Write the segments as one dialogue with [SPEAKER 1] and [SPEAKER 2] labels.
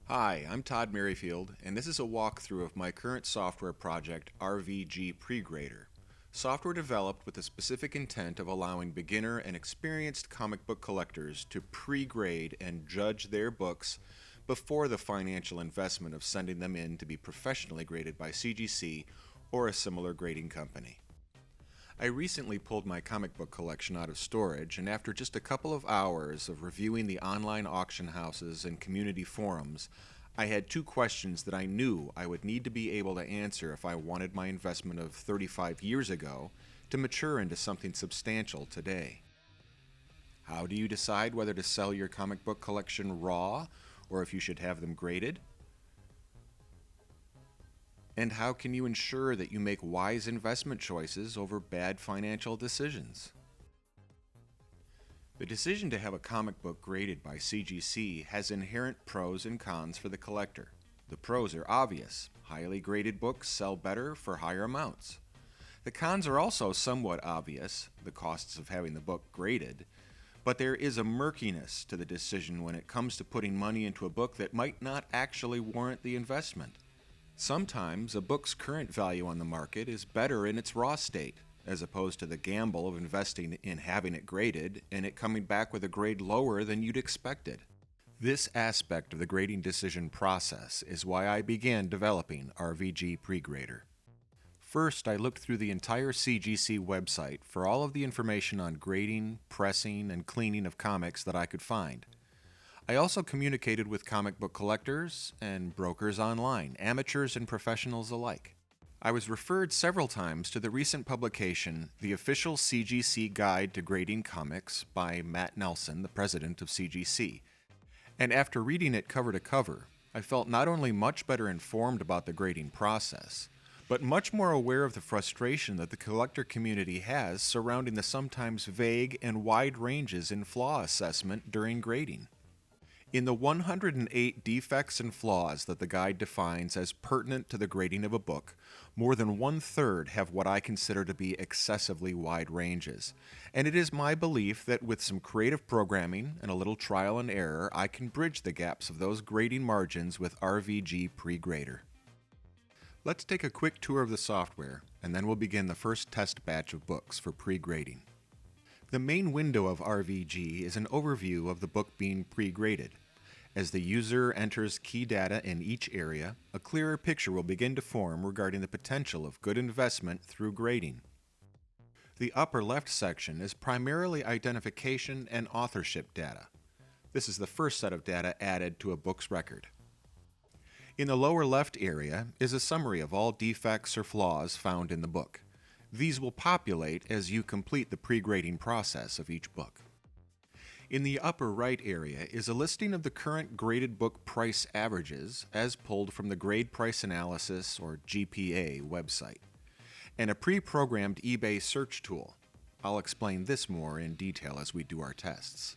[SPEAKER 1] Hi, I'm Todd Merrifield, and this is a walkthrough of my current software project, RvG Pregrader. Software developed with the specific intent of allowing beginner and experienced comic book collectors to pre-grade and judge their books before the financial investment of sending them in to be professionally graded by CGC or a similar grading company. I recently pulled my comic book collection out of storage, and after just a couple of hours of reviewing the online auction houses and community forums, I had two questions that I knew I would need to be able to answer if I wanted my investment of 35 years ago to mature into something substantial today. How do you decide whether to sell your comic book collection raw or if you should have them graded? And how can you ensure that you make wise investment choices over bad financial decisions? The decision to have a comic book graded by CGC has inherent pros and cons for the collector. The pros are obvious. Highly graded books sell better for higher amounts. The cons are also somewhat obvious, the costs of having the book graded, but there is a murkiness to the decision when it comes to putting money into a book that might not actually warrant the investment. Sometimes a book's current value on the market is better in its raw state, as opposed to the gamble of investing in having it graded and it coming back with a grade lower than you'd expected. This aspect of the grading decision process is why I began developing RvG Pregrader. First, I looked through the entire CGC website for all of the information on grading, pressing, and cleaning of comics that I could find. I also communicated with comic book collectors and brokers online, amateurs and professionals alike. I was referred several times to the recent publication, The Official CGC Guide to Grading Comics by Matt Nelson, the president of CGC. And after reading it cover to cover, I felt not only much better informed about the grading process, but much more aware of the frustration that the collector community has surrounding the sometimes vague and wide ranges in flaw assessment during grading. In the 108 defects and flaws that the guide defines as pertinent to the grading of a book, more than one-third have what I consider to be excessively wide ranges. And it is my belief that with some creative programming and a little trial and error, I can bridge the gaps of those grading margins with RvG Pregrader. Let's take a quick tour of the software, and then we'll begin the first test batch of books for pre-grading. The main window of RvG is an overview of the book being pre-graded. As the user enters key data in each area, a clearer picture will begin to form regarding the potential of good investment through grading. The upper left section is primarily identification and authorship data. This is the first set of data added to a book's record. In the lower left area is a summary of all defects or flaws found in the book. These will populate as you complete the pre-grading process of each book. In the upper right area is a listing of the current graded book price averages as pulled from the Grade Price Analysis, or GPA, website, and a pre-programmed eBay search tool. I'll explain this more in detail as we do our tests.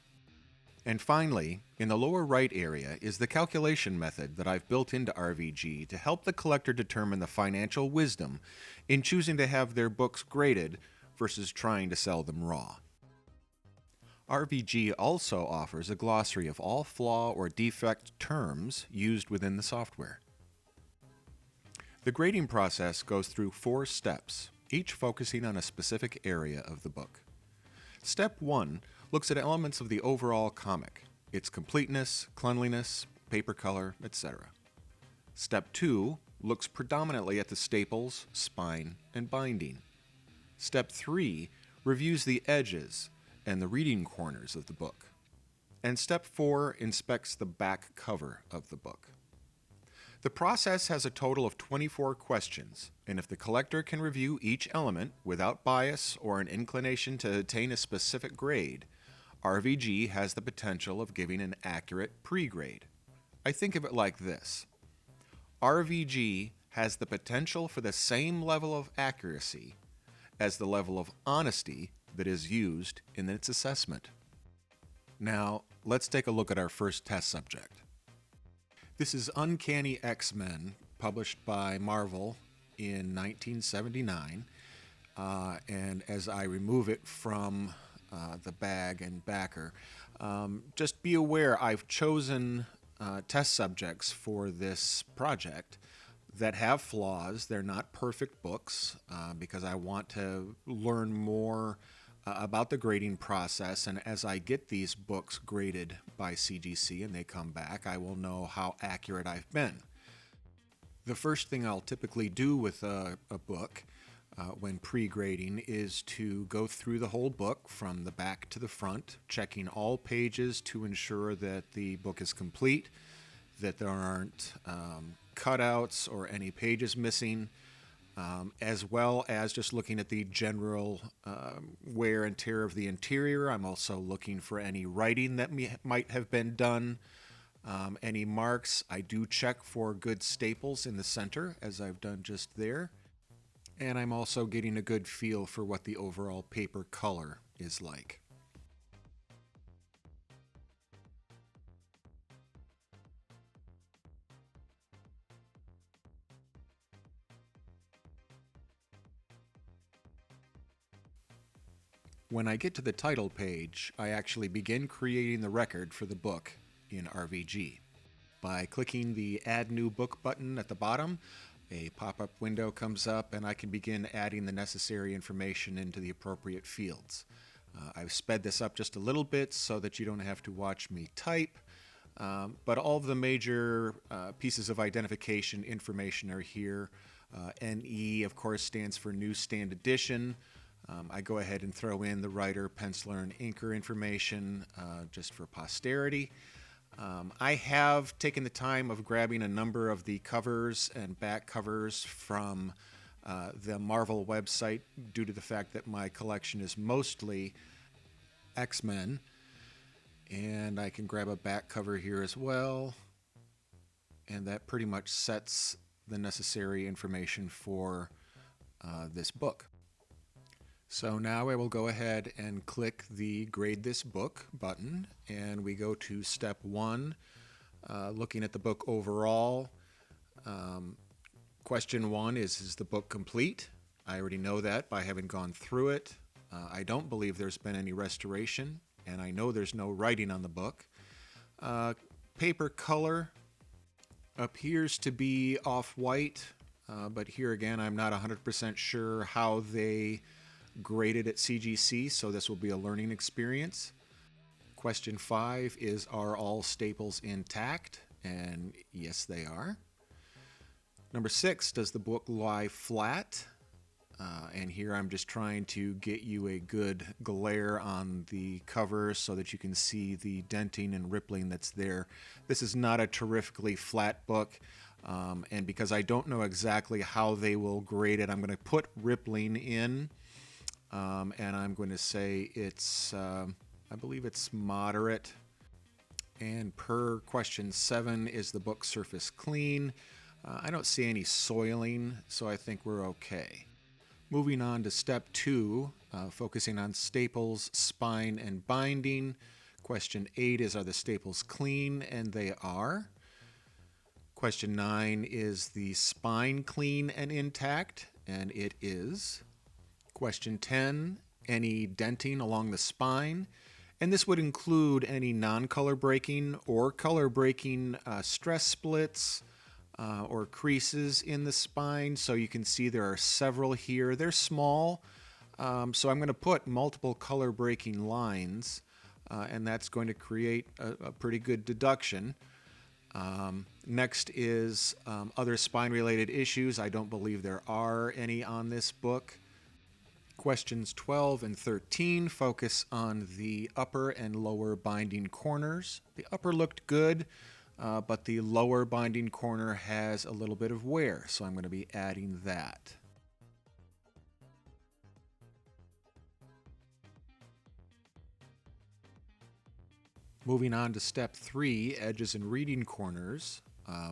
[SPEAKER 1] And finally, in the lower right area is the calculation method that I've built into RvG to help the collector determine the financial wisdom in choosing to have their books graded versus trying to sell them raw. RvG also offers a glossary of all flaw or defect terms used within the software. The grading process goes through 4 steps, each focusing on a specific area of the book. Step 1 looks at elements of the overall comic, its completeness, cleanliness, paper color, etc. Step 2 looks predominantly at the staples, spine, and binding. Step 3 reviews the edges and the reading corners of the book. And Step 4 inspects the back cover of the book. The process has a total of 24 questions, and if the collector can review each element without bias or an inclination to attain a specific grade, RvG has the potential of giving an accurate pre-grade. I think of it like this. RvG has the potential for the same level of accuracy as the level of honesty that is used in its assessment. Now, let's take a look at our first test subject. This is Uncanny X-Men, published by Marvel in 1979, and as I remove it from the bag and backer, just be aware I've chosen test subjects for this project that have flaws. They're not perfect books because I want to learn more about the grading process, and as I get these books graded by CGC and they come back, I will know how accurate I've been. The first thing I'll typically do with a book when pre-grading is to go through the whole book from the back to the front, checking all pages to ensure that the book is complete, that there aren't cutouts or any pages missing, as well as just looking at the general wear and tear of the interior. I'm also looking for any writing that might have been done, any marks. I do check for good staples in the center, as I've done just there. And I'm also getting a good feel for what the overall paper color is like. When I get to the title page, I actually begin creating the record for the book in RvG. By clicking the Add New Book button at the bottom, a pop-up window comes up and I can begin adding the necessary information into the appropriate fields. I've sped this up just a little bit so that you don't have to watch me type, but all of the major pieces of identification information are here. NE, of course, stands for Newsstand Edition. I go ahead and throw in the writer, penciler, and inker information just for posterity. I have taken the time of grabbing a number of the covers and back covers from the Marvel website due to the fact that my collection is mostly X-Men. And I can grab a back cover here as well. And that pretty much sets the necessary information for this book. So now I will go ahead and click the Grade This Book button, and we go to step 1, looking at the book overall. Question 1 is the book complete? I already know that by having gone through it. I don't believe there's been any restoration, and I know there's no writing on the book. Paper color appears to be off-white, but here again I'm not 100% sure how they graded at CGC, so this will be a learning experience. Question 5 is, are all staples intact? And yes, they are. Number 6, does the book lie flat? And here I'm just trying to get you a good glare on the cover so that you can see the denting and rippling that's there. This is not a terrifically flat book, and because I don't know exactly how they will grade it, I'm going to put rippling in. And I'm going to say it's, I believe it's moderate. And per question 7, is the book surface clean? I don't see any soiling, so I think we're okay. Moving on to step 2, focusing on staples, spine, and binding. Question 8 is, are the staples clean? And they are. Question 9, is the spine clean and intact? And it is. Question 10, any denting along the spine? And this would include any non-color breaking or color breaking stress splits or creases in the spine. So you can see there are several here. They're small, so I'm going to put multiple color breaking lines, and that's going to create a pretty good deduction. Next is other spine-related issues. I don't believe there are any on this book. Questions 12 and 13 focus on the upper and lower binding corners. The upper looked good, but the lower binding corner has a little bit of wear, so I'm going to be adding that. Moving on to step 3, edges and reading corners.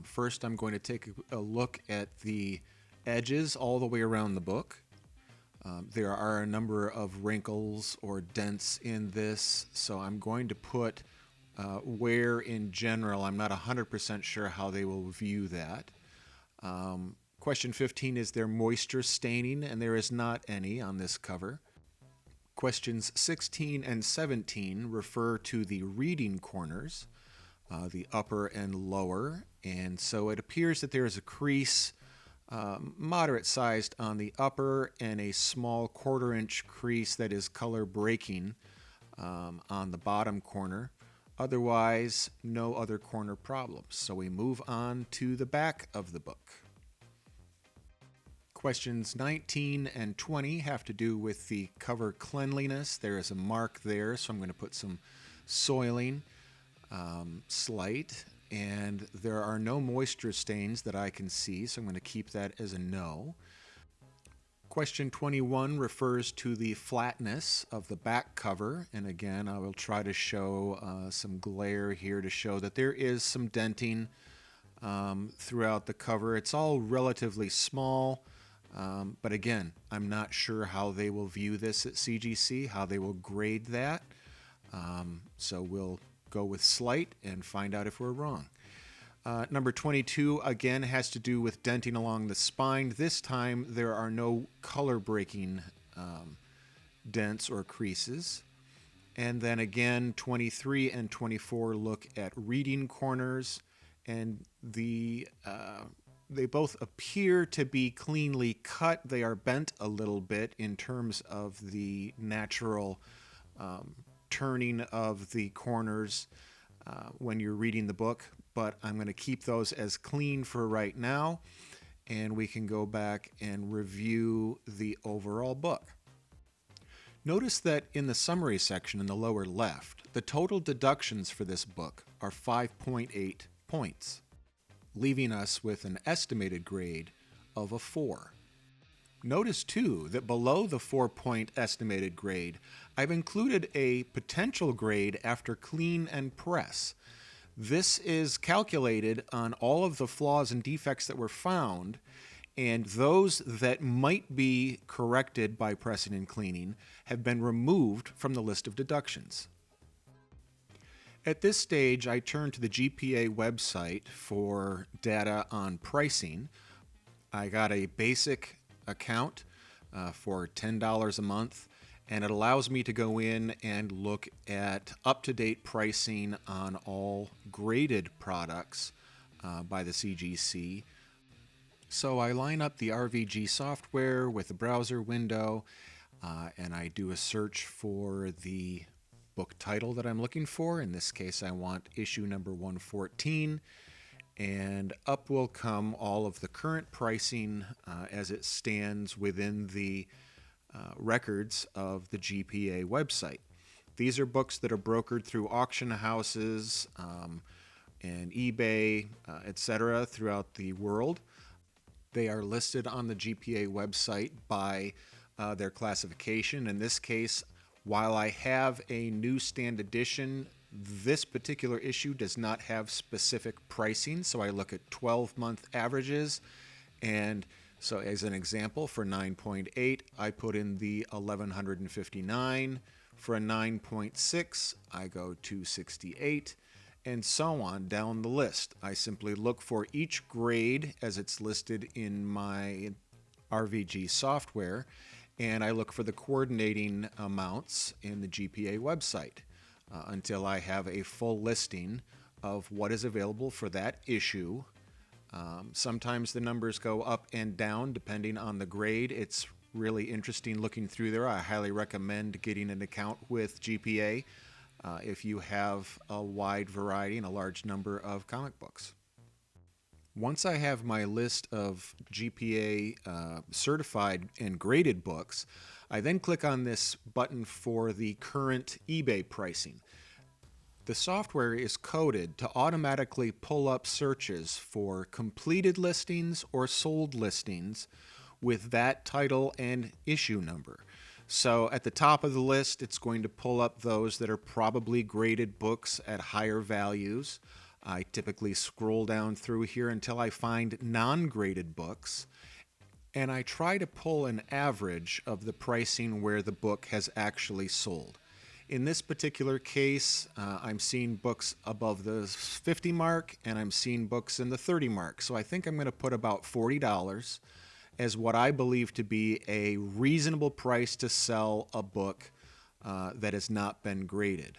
[SPEAKER 1] First, I'm going to take a look at the edges all the way around the book. There are a number of wrinkles or dents in this, so I'm going to put wear in general. I'm not 100% sure how they will view that. Question 15, is there moisture staining? And there is not any on this cover. Questions 16 and 17 refer to the reading corners. the upper and lower, and so it appears that there is a crease moderate sized on the upper and a small 1/4 inch crease that is color breaking on the bottom corner. Otherwise, no other corner problems. So we move on to the back of the book. Questions 19 and 20 have to do with the cover cleanliness. There is a mark there, so I'm going to put some soiling, slight, and there are no moisture stains that I can see, so I'm going to keep that as a no. Question 21 refers to the flatness of the back cover, and again I will try to show some glare here to show that there is some denting throughout the cover. It's all relatively small, but again, I'm not sure how they will view this at CGC, how they will grade that, so we'll go with slight and find out if we're wrong. Number 22 again has to do with denting along the spine. This time there are no color breaking dents or creases. And then again 23 and 24 look at reading corners, and they both appear to be cleanly cut. They are bent a little bit in terms of the natural turning of the corners when you're reading the book, but I'm going to keep those as clean for right now, and we can go back and review the overall book. Notice that in the summary section in the lower left, the total deductions for this book are 5.8 points, leaving us with an estimated grade of a 4. Notice too that below the 4-point estimated grade, I've included a potential grade after clean and press. This is calculated on all of the flaws and defects that were found, and those that might be corrected by pressing and cleaning have been removed from the list of deductions. At this stage, I turn to the GPA website for data on pricing. I got a basic account for $10 a month, and it allows me to go in and look at up-to-date pricing on all graded products by the CGC. So I line up the RvG software with the browser window, and I do a search for the book title that I'm looking for. In this case, I want issue number 114, and up will come all of the current pricing as it stands within the records of the GPA website. These are books that are brokered through auction houses and eBay, etc. throughout the world. They are listed on the GPA website by their classification. In this case, while I have a newsstand edition, this particular issue does not have specific pricing, so I look at 12-month averages, and so as an example, for 9.8, I put in the 1159. For a 9.6, I go 268, and so on down the list. I simply look for each grade as it's listed in my RvG software, and I look for the coordinating amounts in the GPA website until I have a full listing of what is available for that issue. Sometimes the numbers go up and down depending on the grade. It's really interesting looking through there. I highly recommend getting an account with GPA if you have a wide variety and a large number of comic books. Once I have my list of GPA certified and graded books, I then click on this button for the current eBay pricing. The software is coded to automatically pull up searches for completed listings or sold listings with that title and issue number. So at the top of the list, it's going to pull up those that are probably graded books at higher values. I typically scroll down through here until I find non-graded books, and I try to pull an average of the pricing where the book has actually sold. In this particular case, I'm seeing books above the 50 mark, and I'm seeing books in the 30 mark. So I think I'm going to put about $40 as what I believe to be a reasonable price to sell a book that has not been graded.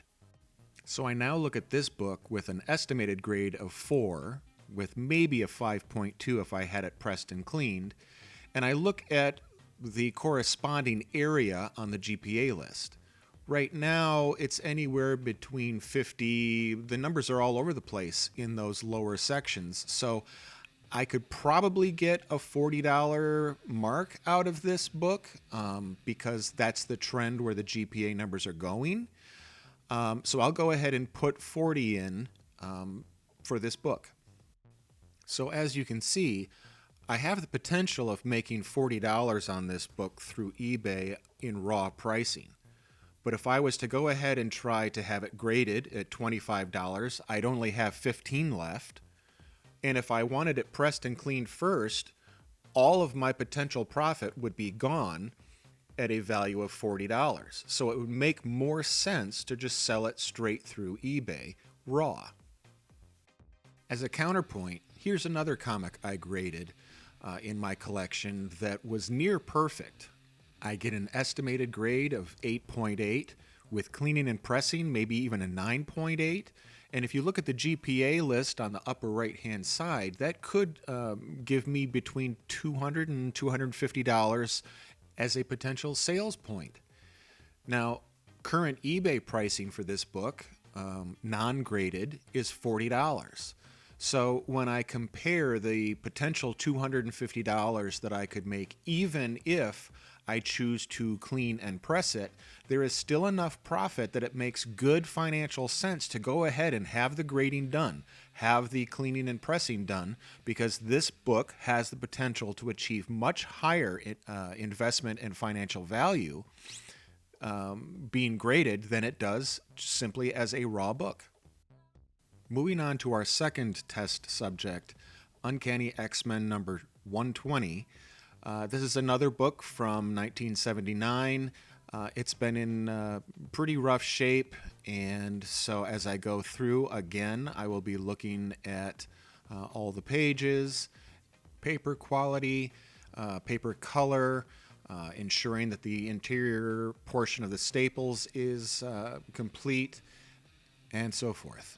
[SPEAKER 1] So I now look at this book with an estimated grade of 4, with maybe a 5.2 if I had it pressed and cleaned, and I look at the corresponding area on the GPA list. Right now, it's anywhere between 50, the numbers are all over the place in those lower sections, so I could probably get a $40 mark out of this book because that's the trend where the GPA numbers are going. So I'll go ahead and put 40 in for this book. So as you can see, I have the potential of making $40 on this book through eBay in raw pricing. But if I was to go ahead and try to have it graded at $25, I'd only have 15 left. And if I wanted it pressed and cleaned first, all of my potential profit would be gone at a value of $40. So it would make more sense to just sell it straight through eBay, raw. As a counterpoint, here's another comic I graded in my collection that was near perfect. I get an estimated grade of 8.8, with cleaning and pressing maybe even a 9.8. And if you look at the GPA list on the upper right-hand side, that could give me between $200 and $250 as a potential sales point. Now, current eBay pricing for this book, non-graded, is $40. So when I compare the potential $250 that I could make, even if I choose to clean and press it, there is still enough profit that it makes good financial sense to go ahead and have the grading done, have the cleaning and pressing done, because this book has the potential to achieve much higher investment and financial value being graded than it does simply as a raw book. Moving on to our second test subject, Uncanny X-Men number 120. This is another book from 1979. It's been in pretty rough shape, and so as I go through, again, I will be looking at all the pages, paper quality, paper color, ensuring that the interior portion of the staples is complete, and so forth.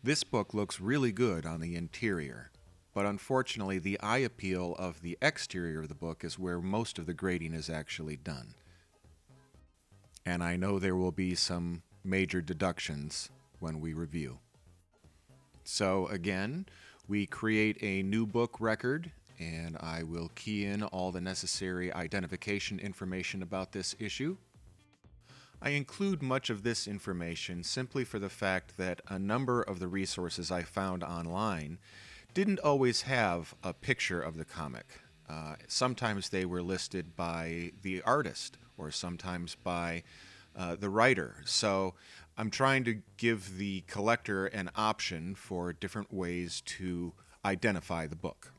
[SPEAKER 1] This book looks really good on the interior, but unfortunately the eye appeal of the exterior of the book is where most of the grading is actually done. And I know there will be some major deductions when we review. So again, we create a new book record, and I will key in all the necessary identification information about this issue. I include much of this information simply for the fact that a number of the resources I found online didn't always have a picture of the comic. Sometimes they were listed by the artist or sometimes by the writer. So I'm trying to give the collector an option for different ways to identify the book.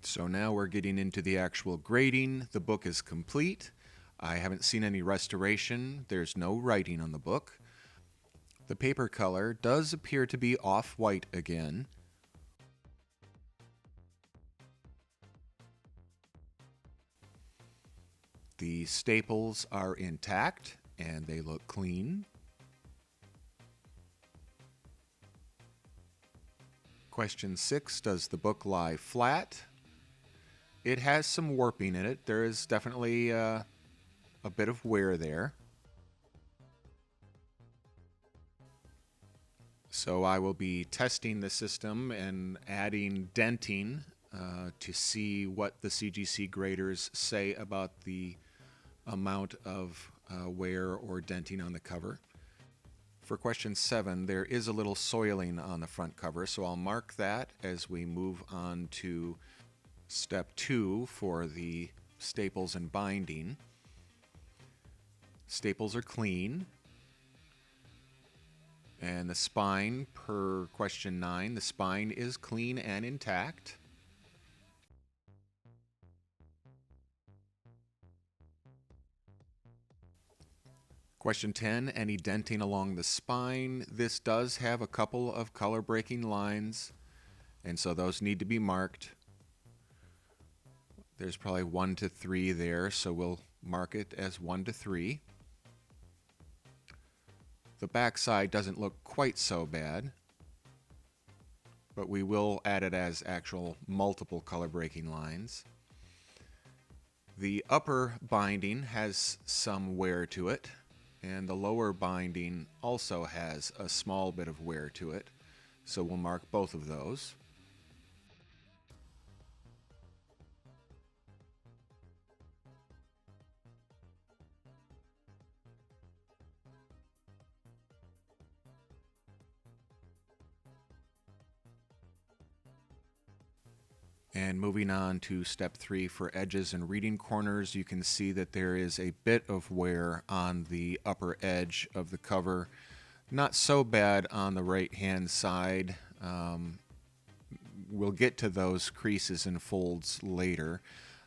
[SPEAKER 1] So now we're getting into the actual grading. The book is complete. I haven't seen any restoration. There's no writing on the book. The paper color does appear to be off-white again. The staples are intact and they look clean. Question 6, does the book lie flat? It has some warping in it. There is definitely a bit of wear there. So I will be testing the system and adding denting to see what the CGC graders say about the amount of wear or denting on the cover. For question 7, there is a little soiling on the front cover, so I'll mark that as we move on to step 2 for the staples and binding. Staples are clean. And the spine, per question 9, the spine is clean and intact. Question 10, any denting along the spine? This does have a couple of color breaking lines, and so those need to be marked. There's probably 1 to 3 there, so we'll mark it as 1 to 3. The back side doesn't look quite so bad, but we will add it as actual multiple color breaking lines. The upper binding has some wear to it, and the lower binding also has a small bit of wear to it, so we'll mark both of those. And moving on to step 3 for edges and reading corners, you can see that there is a bit of wear on the upper edge of the cover. Not so bad on the right hand side. We'll get to those creases and folds later.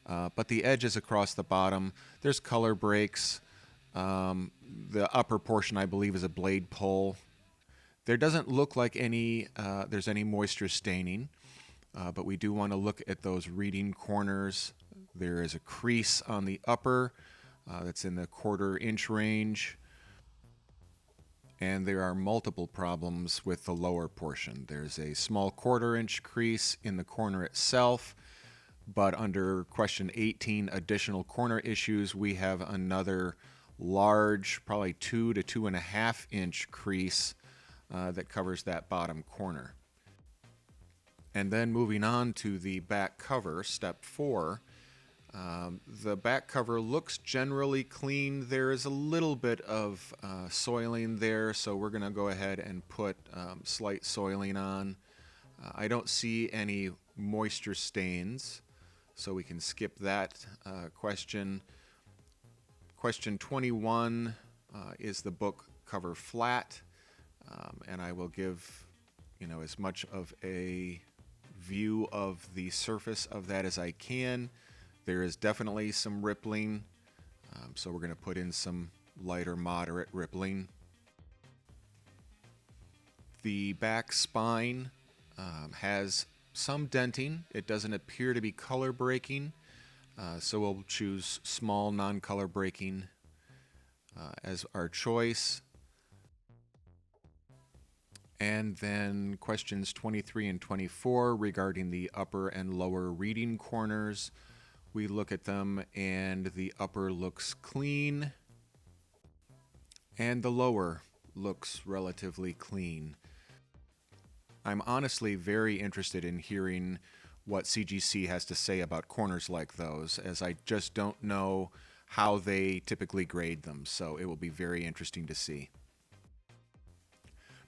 [SPEAKER 1] But the edges across the bottom, there's color breaks. The upper portion, I believe, is a blade pull. There doesn't look like there's any moisture staining. But we do want to look at those reading corners. There is a crease on the upper that's in the 1/4 inch range. And there are multiple problems with the lower portion. There's a small 1/4 inch crease in the corner itself, but under question 18, additional corner issues, we have another large, probably 2 to 2.5 inch crease that covers that bottom corner. And then moving on to the back cover, step 4, the back cover looks generally clean. There is a little bit of soiling there, so we're going to go ahead and put slight soiling on. I don't see any moisture stains, so we can skip that question. Question 21 is the book cover flat, and I will give as much of a view of the surface of that as I can. There is definitely some rippling, so we're going to put in some lighter moderate rippling. The back spine has some denting. It doesn't appear to be color breaking, so we'll choose small non-color breaking as our choice. And then questions 23 and 24 regarding the upper and lower reading corners. We look at them and the upper looks clean and the lower looks relatively clean. I'm honestly very interested in hearing what CGC has to say about corners like those, as I just don't know how they typically grade them, so it will be very interesting to see.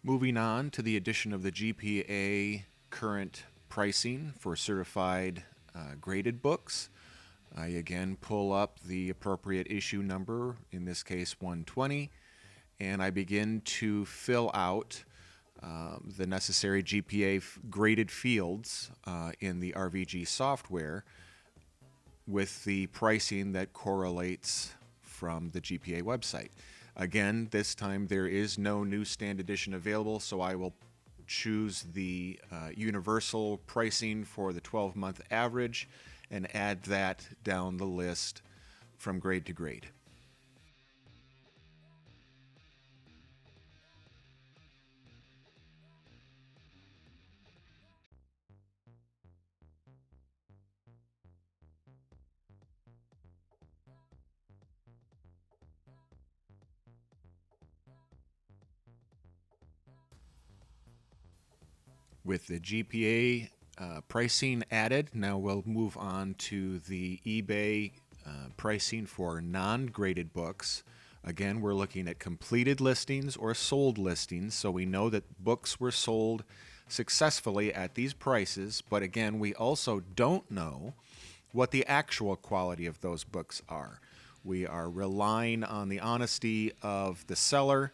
[SPEAKER 1] Moving on to the addition of the GPA current pricing for certified graded books. I again pull up the appropriate issue number, in this case 120, and I begin to fill out the necessary GPA graded fields in the RvG software with the pricing that correlates from the GPA website. Again, this time there is no newsstand edition available, so I will choose the universal pricing for the 12-month average and add that down the list from grade to grade. With the GPA pricing added, now we'll move on to the eBay pricing for non-graded books. Again, we're looking at completed listings or sold listings, so we know that books were sold successfully at these prices, but again, we also don't know what the actual quality of those books are. We are relying on the honesty of the seller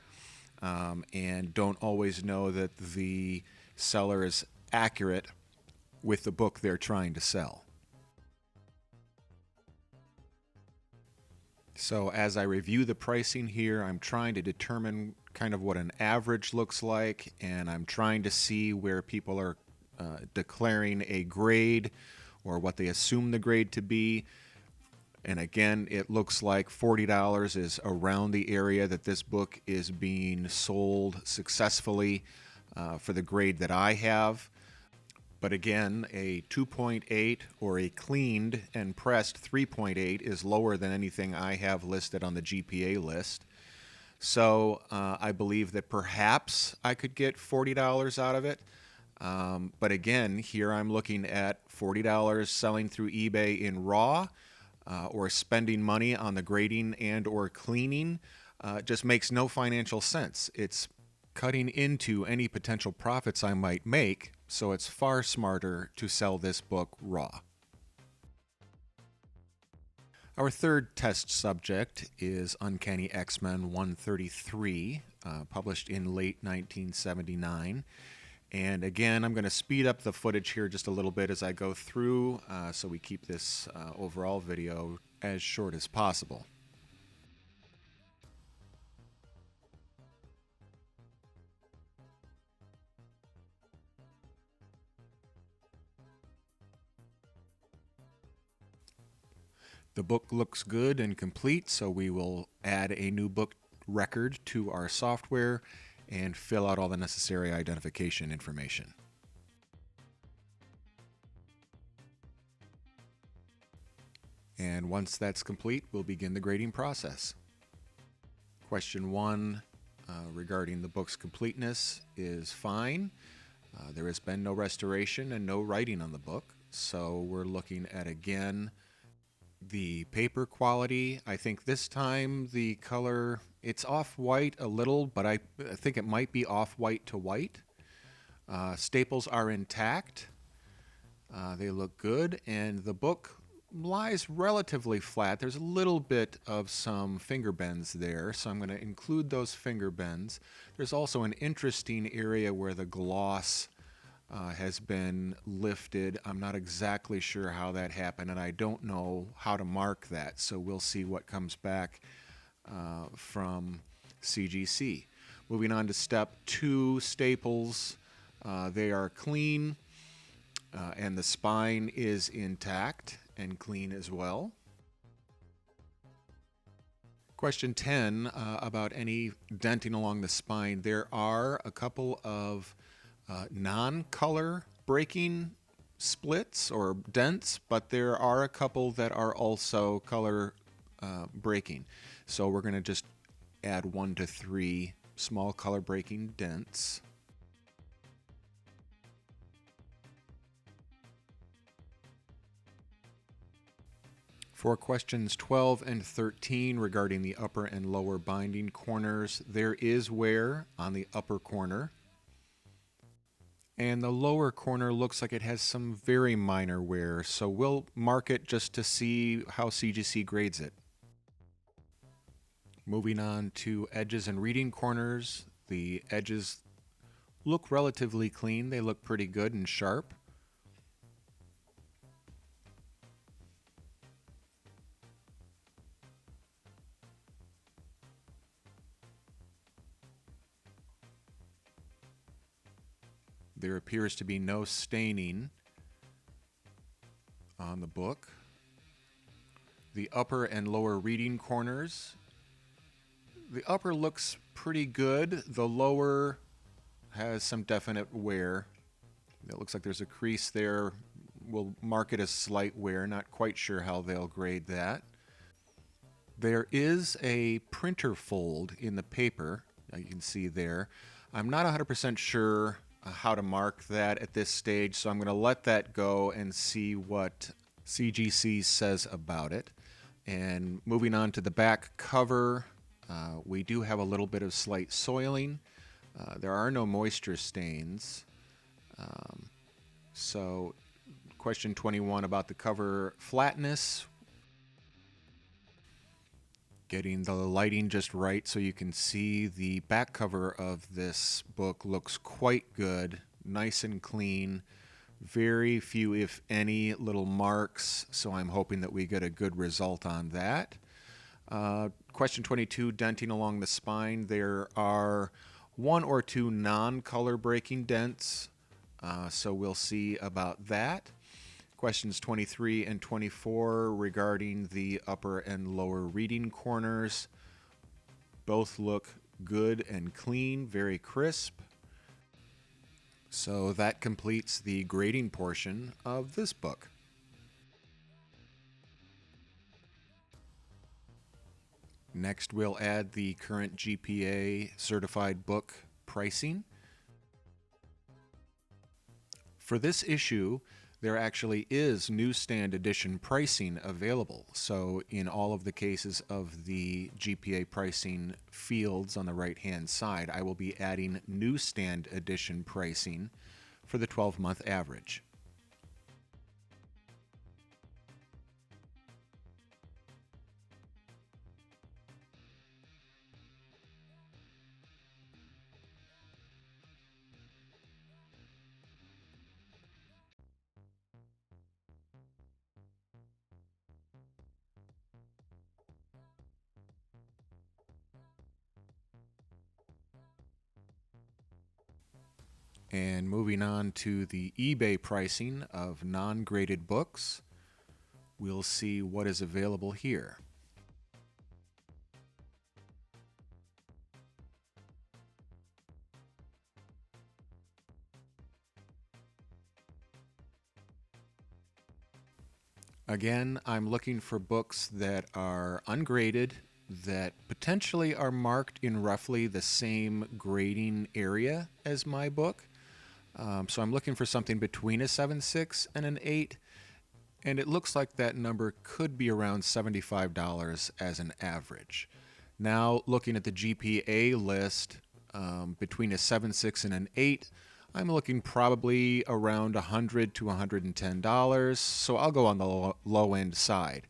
[SPEAKER 1] and don't always know that the seller is accurate with the book they're trying to sell. So as I review the pricing here, I'm trying to determine kind of what an average looks like, and I'm trying to see where people are declaring a grade or what they assume the grade to be. And again, it looks like $40 is around the area that this book is being sold successfully for the grade that I have. But again, a 2.8 or a cleaned and pressed 3.8 is lower than anything I have listed on the GPA list. So I believe that perhaps I could get $40 out of it. But again, here I'm looking at $40 selling through eBay in raw, or spending money on the grading and or cleaning. Just makes no financial sense. It's cutting into any potential profits I might make, so it's far smarter to sell this book raw. Our third test subject is Uncanny X-Men 133, published in late 1979. And again, I'm going to speed up the footage here just a little bit as I go through, so we keep this overall video as short as possible. The book looks good and complete, so we will add a new book record to our software and fill out all the necessary identification information. And once that's complete, we'll begin the grading process. Question 1 regarding the book's completeness is fine. There has been no restoration and no writing on the book, so we're looking at, again, the paper quality. I think this time the color, it's off-white a little, but I think it might be off-white to white. Staples are intact. They look good, and the book lies relatively flat. There's a little bit of some finger bends there, so I'm going to include those finger bends. There's also an interesting area where the gloss has been lifted. I'm not exactly sure how that happened, and I don't know how to mark that, so we'll see what comes back from CGC. Moving on to step 2, staples. They are clean, and the spine is intact and clean as well. Question 10 about any denting along the spine. There are a couple of non-color breaking splits or dents, but there are a couple that are also color breaking. So we're going to just add 1 to 3 small color breaking dents. For questions 12 and 13 regarding the upper and lower binding corners, there is wear on the upper corner. And the lower corner looks like it has some very minor wear, so we'll mark it just to see how CGC grades it. Moving on to edges and reading corners, the edges look relatively clean. They look pretty good and sharp. There appears to be no staining on the book. The upper and lower reading corners. The upper looks pretty good. The lower has some definite wear. It looks like there's a crease there. We'll mark it as slight wear. Not quite sure how they'll grade that. There is a printer fold in the paper. You can see there. I'm not 100% sure how to mark that at this stage, so I'm going to let that go and see what CGC says about it. And moving on to the back cover, we do have a little bit of slight soiling. There are no moisture stains. So question 21 about the cover flatness. Getting the lighting just right so you can see the back cover of this book looks quite good, nice and clean, very few, if any, little marks, so I'm hoping that we get a good result on that. Question 22, denting along the spine. There are 1 or 2 non-color breaking dents, so we'll see about that. questions 23 and 24 regarding the upper and lower reading corners. Both look good and clean, very crisp. So that completes the grading portion of this book. Next, we'll add the current GPA certified book pricing. For this issue, there actually is newsstand edition pricing available. So in all of the cases of the GPA pricing fields on the right-hand side, I will be adding newsstand edition pricing for the 12-month average. And moving on to the eBay pricing of non-graded books, we'll see what is available here. Again, I'm looking for books that are ungraded, that potentially are marked in roughly the same grading area as my book. So I'm looking for something between a 7.6 and an 8, and it looks like that number could be around $75 as an average. Now, looking at the GPA list, between a 7.6 and an 8, I'm looking probably around $100 to $110, so I'll go on the low end side.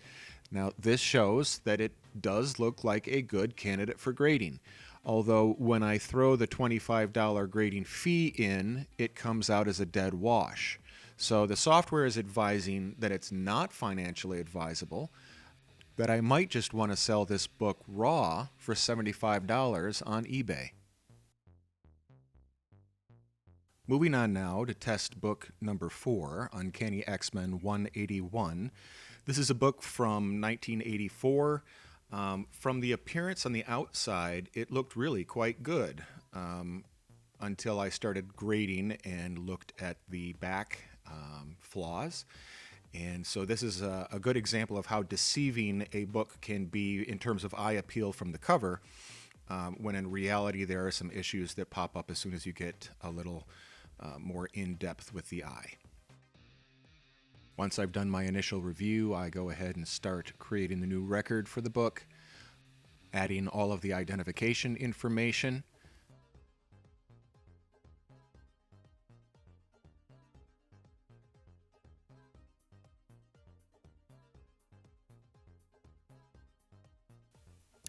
[SPEAKER 1] Now, this shows that it does look like a good candidate for grading. Although when I throw the $25 grading fee in, it comes out as a dead wash. So the software is advising that it's not financially advisable, that I might just want to sell this book raw for $75 on eBay. Moving on now to test book number 4, Uncanny X-Men 181. This is a book from 1984. From the appearance on the outside, it looked really quite good until I started grading and looked at the back flaws. And so this is a good example of how deceiving a book can be in terms of eye appeal from the cover, when in reality there are some issues that pop up as soon as you get a little more in-depth with the eye. Once I've done my initial review, I go ahead and start creating the new record for the book, adding all of the identification information.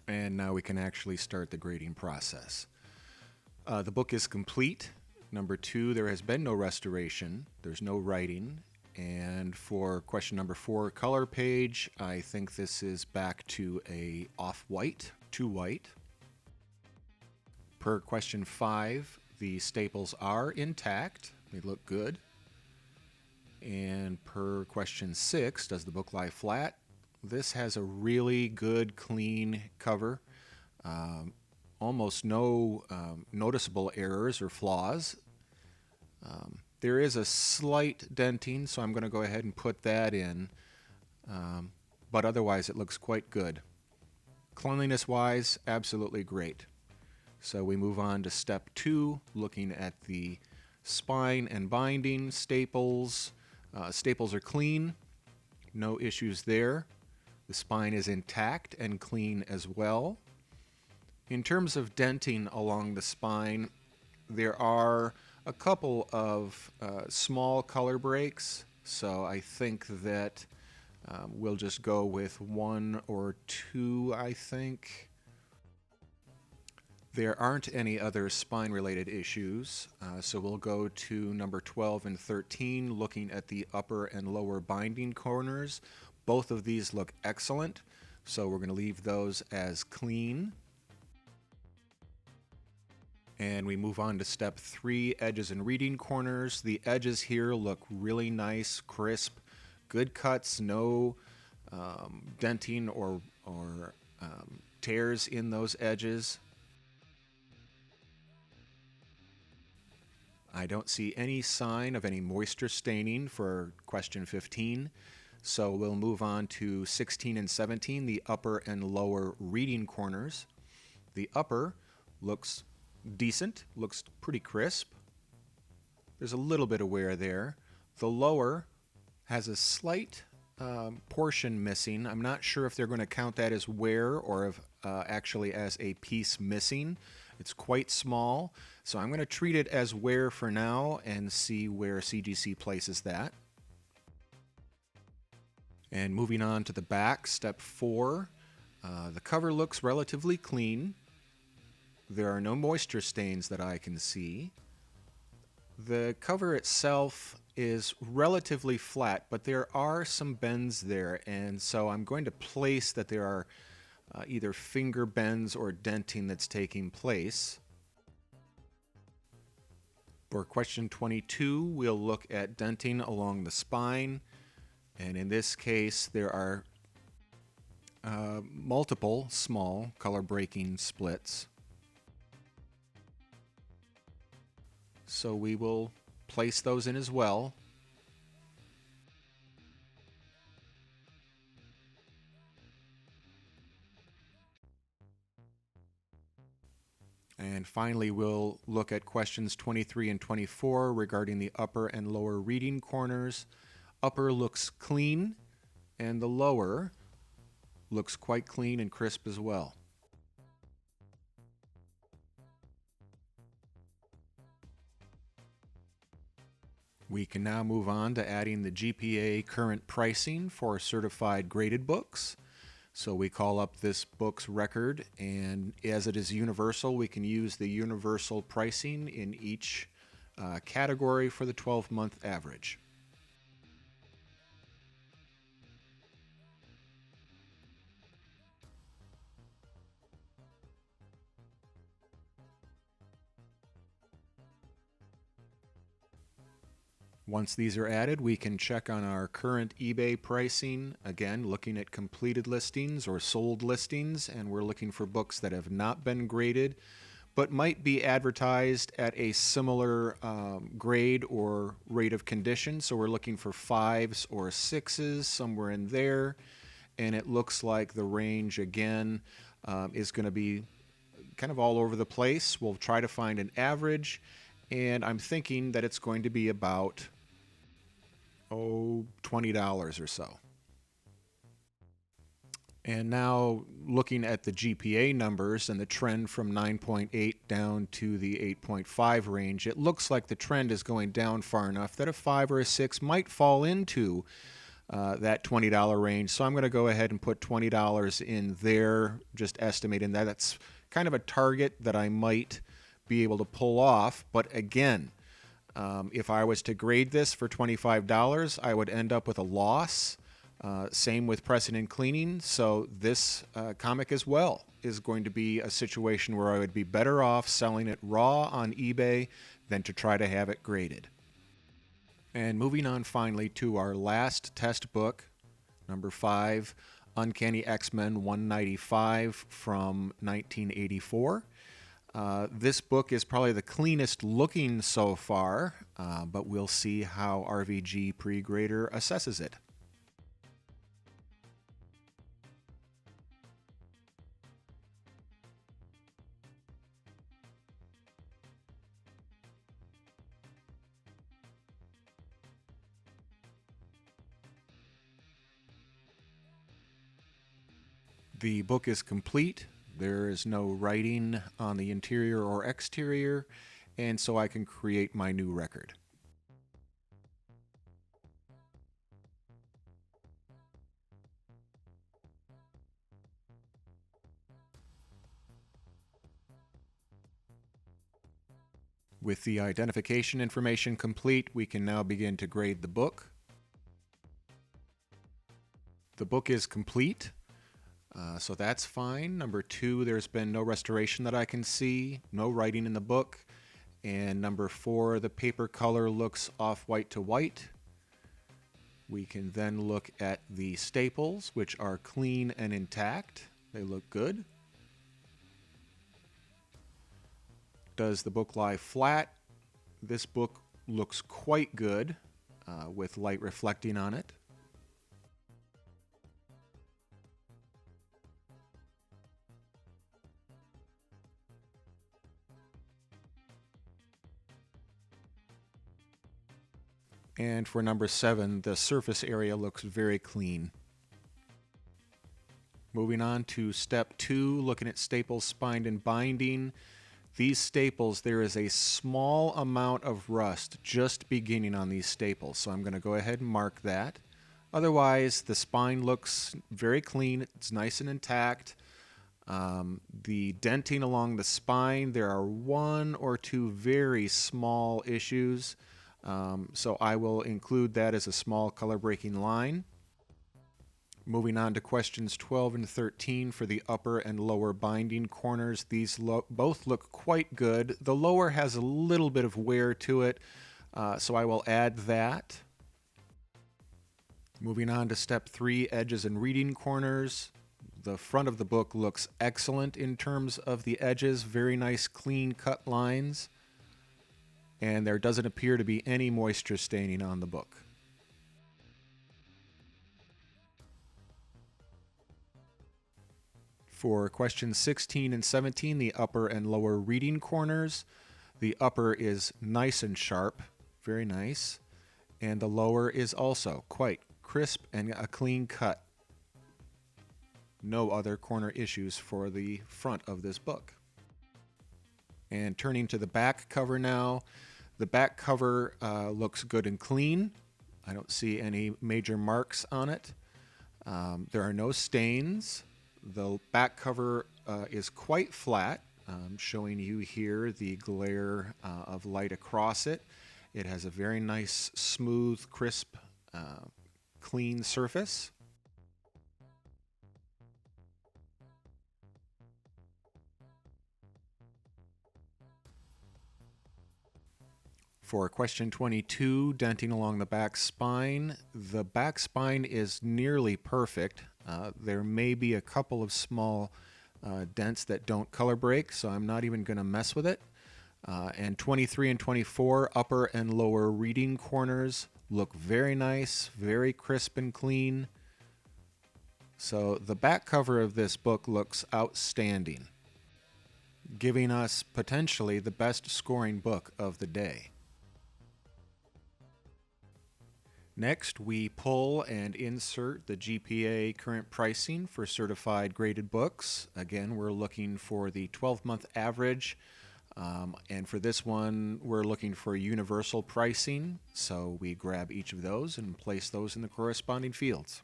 [SPEAKER 1] And now we can actually start the grading process. The book is complete. Number 2, there has been no restoration. There's no writing. And for question number 4, color page, I think this is back to a off-white to white. Per question 5, the staples are intact. They look good. And per question 6, does the book lie flat? This has a really good, clean cover. Almost no noticeable errors or flaws. There is a slight denting, so I'm going to go ahead and put that in. But otherwise, it looks quite good. Cleanliness-wise, absolutely great. So we move on to step 2, looking at the spine and binding, staples. Staples are clean. No issues there. The spine is intact and clean as well. In terms of denting along the spine, there are a couple of small color breaks, so I think that we'll just go with 1 or 2, I think. There aren't any other spine-related issues, so we'll go to number 12 and 13, looking at the upper and lower binding corners. Both of these look excellent, so we're going to leave those as clean. And we move on to step 3, edges and reading corners. The edges here look really nice, crisp, good cuts, no denting or tears in those edges. I don't see any sign of any moisture staining for question 15. So we'll move on to 16 and 17, the upper and lower reading corners. The upper looks decent, looks pretty crisp. There's a little bit of wear there. The lower has a slight portion missing. I'm not sure if they're going to count that as wear or if actually as a piece missing. It's quite small, so I'm going to treat it as wear for now and see where CGC places that. And moving on to the back, step 4, the cover looks relatively clean. There are no moisture stains that I can see. The cover itself is relatively flat, but there are some bends there, and so I'm going to place that there are either finger bends or denting that's taking place. For question 22, we'll look at denting along the spine, and in this case there are multiple small color breaking splits. So we will place those in as well. And finally, we'll look at questions 23 and 24 regarding the upper and lower reading corners. Upper looks clean, and the lower looks quite clean and crisp as well. We can now move on to adding the GPA current pricing for certified graded books. So we call up this book's record, and as it is universal, we can use the universal pricing in each category for the 12-month average. Once these are added, we can check on our current eBay pricing, again looking at completed listings or sold listings, and we're looking for books that have not been graded but might be advertised at a similar grade or rate of condition. So we're looking for 5s or 6s, somewhere in there, and it looks like the range again is going to be kind of all over the place. We'll try to find an average, and I'm thinking that it's going to be about $20 or so. And now looking at the GPA numbers and the trend from 9.8 down to the 8.5 range, it looks like the trend is going down far enough that a 5 or a 6 might fall into that $20 range. So I'm going to go ahead and put $20 in there, just estimating that. That's kind of a target that I might be able to pull off. But again, if I was to grade this for $25, I would end up with a loss. Same with pressing and cleaning. So this comic as well is going to be a situation where I would be better off selling it raw on eBay than to try to have it graded. And moving on finally to our last test book, number 5, Uncanny X-Men 195 from 1984. This book is probably the cleanest looking so far, but we'll see how RvG Pregrader assesses it. The book is complete. There is no writing on the interior or exterior, and so I can create my new record. With the identification information complete, we can now begin to grade the book. The book is complete. So that's fine. Number 2, there's been no restoration that I can see, no writing in the book. And number 4, the paper color looks off-white to white. We can then look at the staples, which are clean and intact. They look good. Does the book lie flat? This book looks quite good with light reflecting on it. And for number 7, the surface area looks very clean. Moving on to step 2, looking at staples, spine, and binding. These staples, there is a small amount of rust just beginning on these staples, so I'm going to go ahead and mark that. Otherwise, the spine looks very clean. It's nice and intact. The denting along the spine, there are 1 or 2 very small issues. So I will include that as a small color breaking line. Moving on to questions 12 and 13 for the upper and lower binding corners. These both look quite good. The lower has a little bit of wear to it, so I will add that. Moving on to step 3, edges and reading corners. The front of the book looks excellent in terms of the edges. Very nice clean cut lines. And there doesn't appear to be any moisture staining on the book. For questions 16 and 17, the upper and lower reading corners, the upper is nice and sharp, very nice, and the lower is also quite crisp and a clean cut. No other corner issues for the front of this book. And turning to the back cover now, the back cover looks good and clean. I don't see any major marks on it. There are no stains. The back cover is quite flat. I'm showing you here the glare of light across it. It has a very nice, smooth, crisp, clean surface. For question 22, denting along the back spine. The back spine is nearly perfect. There may be a couple of small dents that don't color break, so I'm not even going to mess with it. And 23 and 24, upper and lower reading corners look very nice, very crisp and clean. So the back cover of this book looks outstanding, giving us potentially the best scoring book of the day. Next, we pull and insert the GPA current pricing for certified graded books. Again, we're looking for the 12-month average, and for this one, we're looking for universal pricing. So we grab each of those and place those in the corresponding fields.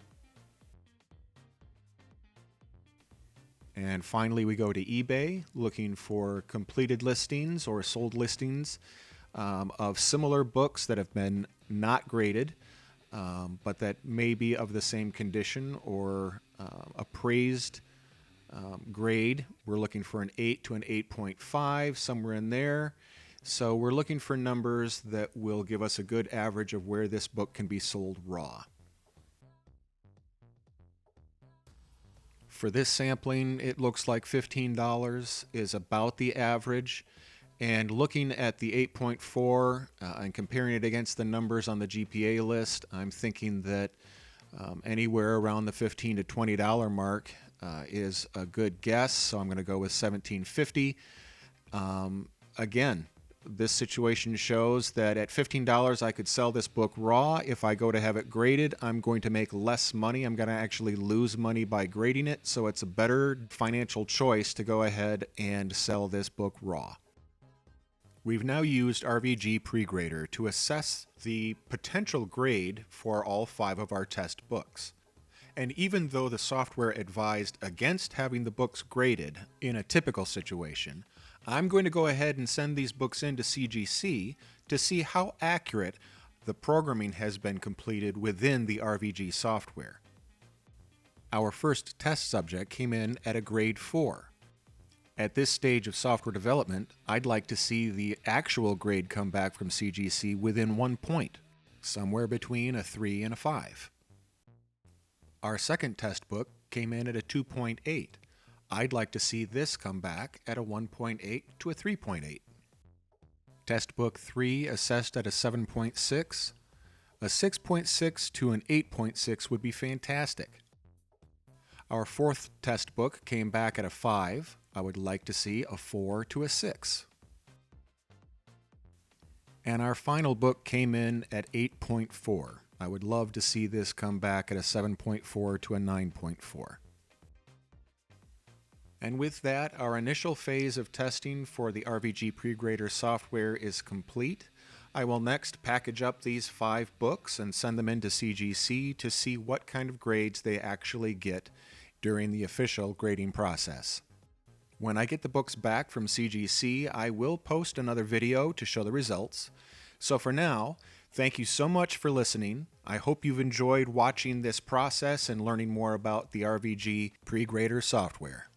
[SPEAKER 1] And finally, we go to eBay, looking for completed listings or sold listings of similar books that have been not graded, but that may be of the same condition or appraised grade. We're looking for an 8 to an 8.5, somewhere in there. So we're looking for numbers that will give us a good average of where this book can be sold raw. For this sampling, it looks like $15 is about the average. And looking at the 8.4 and comparing it against the numbers on the GPA list, I'm thinking that anywhere around the $15 to $20 mark is a good guess. So I'm going to go with $17.50. Again, this situation shows that at $15 I could sell this book raw. If I go to have it graded, I'm going to make less money. I'm going to actually lose money by grading it. So it's a better financial choice to go ahead and sell this book raw. We've now used RvG Pregrader to assess the potential grade for all 5 of our test books. And even though the software advised against having the books graded in a typical situation, I'm going to go ahead and send these books into CGC to see how accurate the programming has been completed within the RvG software. Our first test subject came in at a grade 4. At this stage of software development, I'd like to see the actual grade come back from CGC within 1 point. somewhere between a 3 and a 5. Our second test book came in at a 2.8. I'd like to see this come back at a 1.8 to a 3.8. Test book 3 assessed at a 7.6. A 6.6 to an 8.6 would be fantastic. Our fourth test book came back at a 5. I would like to see a 4 to a 6. And our final book came in at 8.4. I would love to see this come back at a 7.4 to a 9.4. And with that, our initial phase of testing for the RvG Pregrader software is complete. I will next package up these 5 books and send them into CGC to see what kind of grades they actually get during the official grading process. When I get the books back from CGC, I will post another video to show the results. So for now, thank you so much for listening. I hope you've enjoyed watching this process and learning more about the RvG Pregrader software.